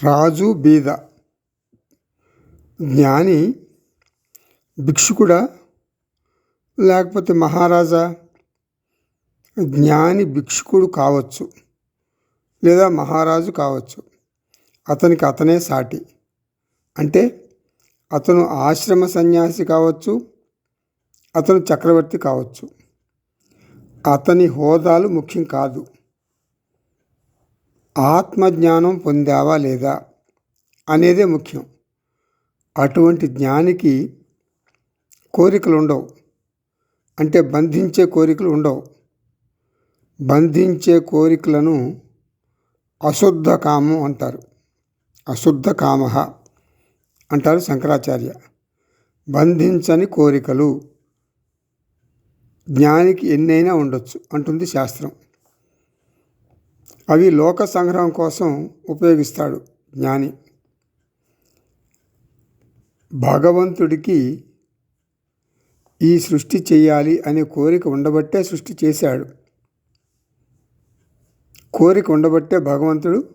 రాజు బీద. జ్ఞాని భిక్షుకుడా లేకపోతే మహారాజా? జ్ఞాని భిక్షుకుడు కావచ్చు లేదా మహారాజు కావచ్చు. అతనికి అతనే సాటి. అంటే అతను ఆశ్రమ సన్యాసి కావచ్చు, అతను చక్రవర్తి కావచ్చు. అతని హోదాలు ముఖ్యం కాదు. ఆత్మజ్ఞానం పొందావా లేదా అనేదే ముఖ్యం. అటువంటి జ్ఞానికి కోరికలు ఉండవు. అంటే బంధించే కోరికలు ఉండవు. బంధించే కోరికలను అశుద్ధ కామం అంటారు. అశుద్ధ కామ అంటారు శంకరాచార్య. బంధించని కోరికలు జ్ఞానికి ఎన్నైనా ఉండొచ్చు అంటుంది శాస్త్రం. అవి లోక సంగ్రహం కోసం ఉపయోగిస్తాడు జ్ఞాని. భగవంతుడికి ఈ సృష్టి చేయాలి అనే కోరిక ఉండబట్టే సృష్టి చేశాడు. కోరిక ఉండబట్టే భగవంతుడు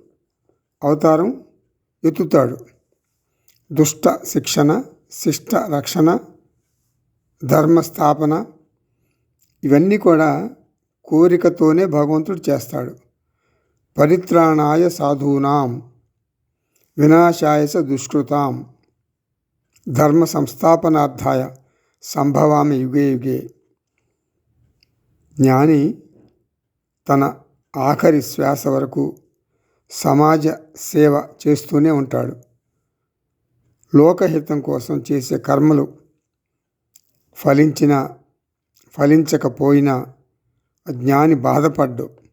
అవతారం ఎత్తుతాడు. దుష్ట శిక్షణ, శిష్ట రక్షణ, ధర్మస్థాపన ఇవన్నీ కూడా కోరికతోనే భగవంతుడు చేస్తాడు. పరిత్రాణాయ సాధూనాం వినాశాయ చ దుష్కృతాం ధర్మ సంస్థాపనార్థాయ సంభవామి యుగే యుగే. జ్ఞాని తన ఆఖరి శ్వాస వరకు సమాజ సేవ చేస్తూనే ఉంటాడు. లోకహితం కోసం చేసే కర్మలు ఫలించకపోయినా జ్ఞాని బాధపడ్డు.